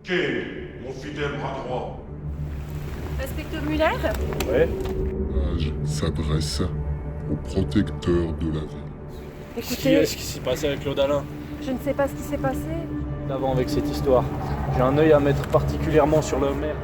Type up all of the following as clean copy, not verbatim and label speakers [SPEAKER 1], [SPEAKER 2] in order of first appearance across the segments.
[SPEAKER 1] Kane, mon fidèle bras droit.
[SPEAKER 2] Inspecteur Muller?
[SPEAKER 3] Ouais.
[SPEAKER 4] Message s'adresse au protecteur de la ville.
[SPEAKER 3] Qui
[SPEAKER 2] Écoutez,
[SPEAKER 3] est-ce qui s'est passé avec Claude Alain?
[SPEAKER 2] je ne sais pas ce qui s'est passé.
[SPEAKER 3] D'avant avec cette histoire. J'ai un œil à mettre particulièrement sur le maire.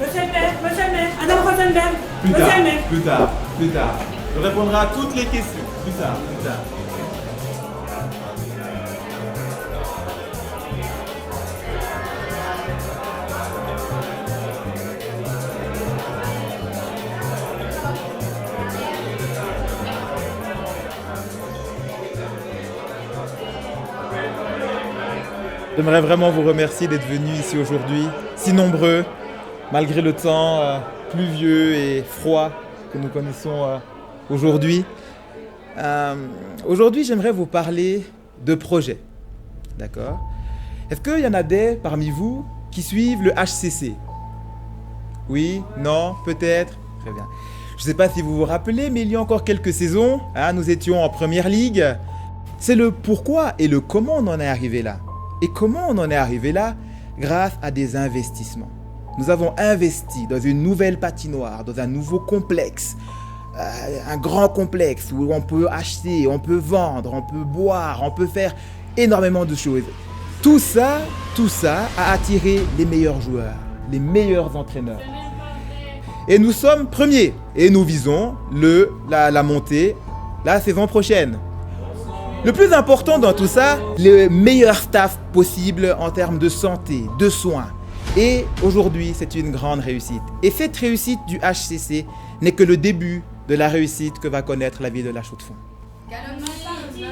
[SPEAKER 5] Monsieur le maire, Madame Rosenberg,
[SPEAKER 6] Plus
[SPEAKER 5] monsieur
[SPEAKER 6] tard,
[SPEAKER 5] le maire.
[SPEAKER 6] plus tard. Je répondrai à toutes les questions. Plus tard. J'aimerais vraiment vous remercier d'être venus ici aujourd'hui, si nombreux, malgré le temps pluvieux et froid que nous connaissons aujourd'hui. Aujourd'hui, j'aimerais vous parler de projets. D'accord? Est-ce qu'il y en a des parmi vous qui suivent le HCC? Oui? Non? Peut-être? Très bien. Je ne sais pas si vous vous rappelez, mais il y a encore quelques saisons, nous étions en première ligue. C'est le pourquoi et le comment on en est arrivé là. Et comment on en est arrivé là? Grâce à des investissements. Nous avons investi dans une nouvelle patinoire, dans un nouveau complexe, un grand complexe où on peut acheter, on peut vendre, on peut boire, on peut faire énormément de choses. Tout ça a attiré les meilleurs joueurs, les meilleurs entraîneurs. Et nous sommes premiers. Et nous visons la montée la saison prochaine. Le plus important dans tout ça, le meilleur staff possible en termes de santé, de soins. Et aujourd'hui, c'est une grande réussite. Et cette réussite du HCC n'est que le début de la réussite que va connaître la ville de La Chaux-de-Fonds.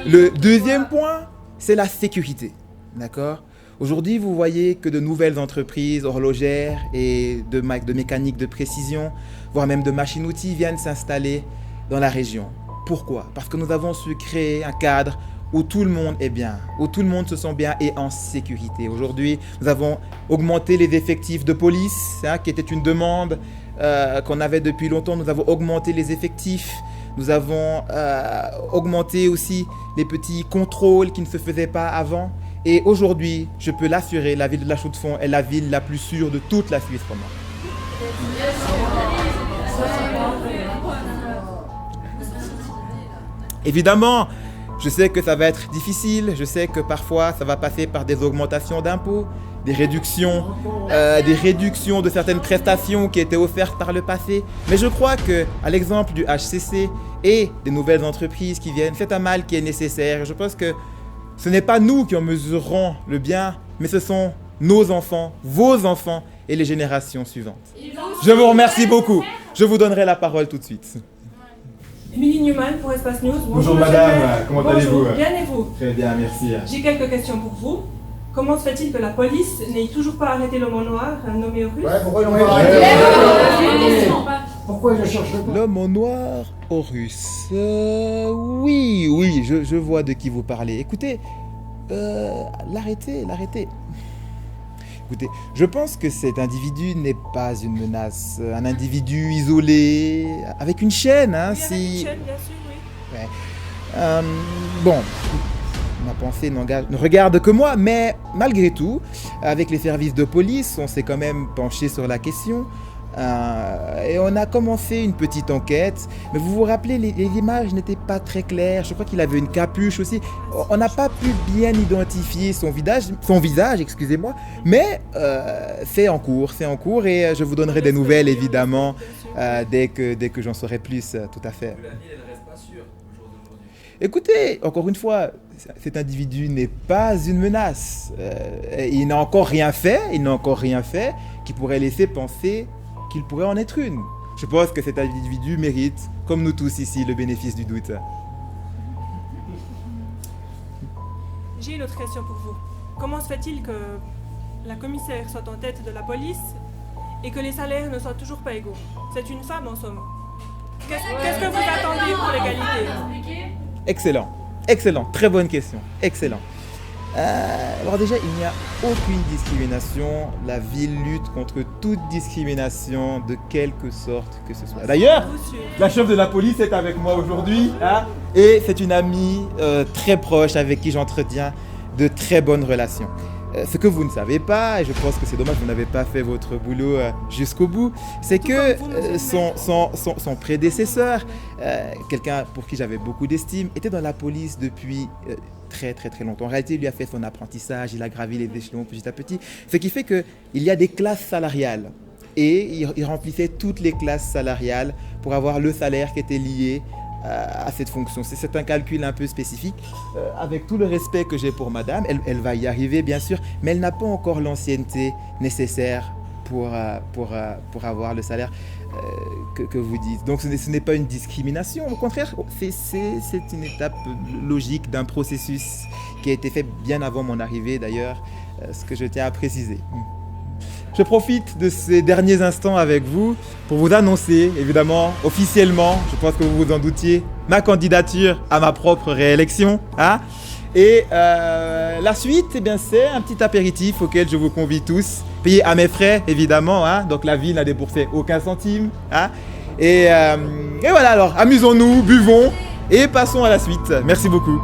[SPEAKER 6] Le deuxième point, c'est la sécurité. D'accord ? Aujourd'hui, vous voyez que de nouvelles entreprises horlogères et de mécanique de précision, voire même de machines-outils, viennent s'installer dans la région. Pourquoi ? Parce que nous avons su créer un cadre où tout le monde est bien, où tout le monde se sent bien et en sécurité. Aujourd'hui, nous avons augmenté les effectifs de police, qui était une demande qu'on avait depuis longtemps. Nous avons augmenté les effectifs. Nous avons augmenté aussi les petits contrôles qui ne se faisaient pas avant. Et aujourd'hui, je peux l'assurer, la ville de La Chaux-de-Fonds est la ville la plus sûre de toute la Suisse romande. Évidemment, je sais que ça va être difficile, je sais que parfois ça va passer par des augmentations d'impôts, des réductions de certaines prestations qui étaient offertes par le passé. Mais je crois qu'à l'exemple du HCC et des nouvelles entreprises qui viennent, c'est un mal qui est nécessaire. Je pense que ce n'est pas nous qui en mesurerons le bien, mais ce sont nos enfants, vos enfants et les générations suivantes. Je vous remercie beaucoup. Je vous donnerai la parole tout de suite.
[SPEAKER 5] Émilie Newman pour Espace News.
[SPEAKER 6] Bonjour madame, comment allez-vous ?
[SPEAKER 5] Bien et vous ?
[SPEAKER 6] Très bien, merci.
[SPEAKER 5] J'ai quelques questions pour vous. Comment se fait-il que la police n'ait toujours pas arrêté l'homme en noir, nommé Horus ?
[SPEAKER 7] Pourquoi ils l'ont pas arrêté ? Pourquoi ils le cherchent pas ?
[SPEAKER 6] L'homme en noir, Horus. Oui, je vois de qui vous parlez. Écoutez, l'arrêter. Écoutez, je pense que cet individu n'est pas une menace. Un individu isolé, avec une chaîne.
[SPEAKER 5] Oui, avec une chaîne, bien sûr, oui.
[SPEAKER 6] Ouais. Bon, ma pensée ne regarde que moi, mais malgré tout, avec les services de police, on s'est quand même penché sur la question. Et on a commencé une petite enquête, mais vous vous rappelez, les images n'étaient pas très claires. Je crois qu'il avait une capuche aussi. On n'a pas pu bien identifier son visage, excusez-moi, mais c'est en cours et je vous donnerai des nouvelles évidemment dès que j'en saurai plus, tout à fait.
[SPEAKER 8] La ville, elle reste pas sûre au jour d'aujourd'hui.
[SPEAKER 6] Écoutez, encore une fois, cet individu n'est pas une menace. Il n'a encore rien fait qui pourrait laisser penser qu'il pourrait en être une. Je pense que cet individu mérite, comme nous tous ici, le bénéfice du doute.
[SPEAKER 5] J'ai une autre question pour vous. Comment se fait-il que la commissaire soit en tête de la police et que les salaires ne soient toujours pas égaux ? C'est une femme en somme. Qu'est-ce que vous attendez pour l'égalité ? Excellent. Très bonne question. Excellent. Alors déjà, il n'y a aucune discrimination. La ville lutte contre toute discrimination de quelque sorte que ce soit. D'ailleurs, la chef de la police est avec moi aujourd'hui, et c'est une amie très proche avec qui j'entretiens de très bonnes relations. Ce que vous ne savez pas, et je pense que c'est dommage que vous n'avez pas fait votre boulot jusqu'au bout, c'est que son prédécesseur, quelqu'un pour qui j'avais beaucoup d'estime, était dans la police depuis très longtemps. En réalité, il lui a fait son apprentissage, il a gravi les échelons petit à petit, ce qui fait qu'il y a des classes salariales. Et il remplissait toutes les classes salariales pour avoir le salaire qui était lié à cette fonction. C'est un calcul un peu spécifique. Avec tout le respect que j'ai pour madame, elle va y arriver bien sûr, mais elle n'a pas encore l'ancienneté nécessaire pour avoir le salaire que vous dites. Donc ce n'est pas une discrimination, au contraire, c'est une étape logique d'un processus qui a été fait bien avant mon arrivée d'ailleurs, ce que je tiens à préciser. Je profite de ces derniers instants avec vous pour vous annoncer, évidemment, officiellement, je pense que vous vous en doutiez, ma candidature à ma propre réélection. Et la suite, c'est un petit apéritif auquel je vous convie tous, payé à mes frais, évidemment. Donc la ville n'a déboursé aucun centime. Et voilà, alors amusons-nous, buvons et passons à la suite. Merci beaucoup.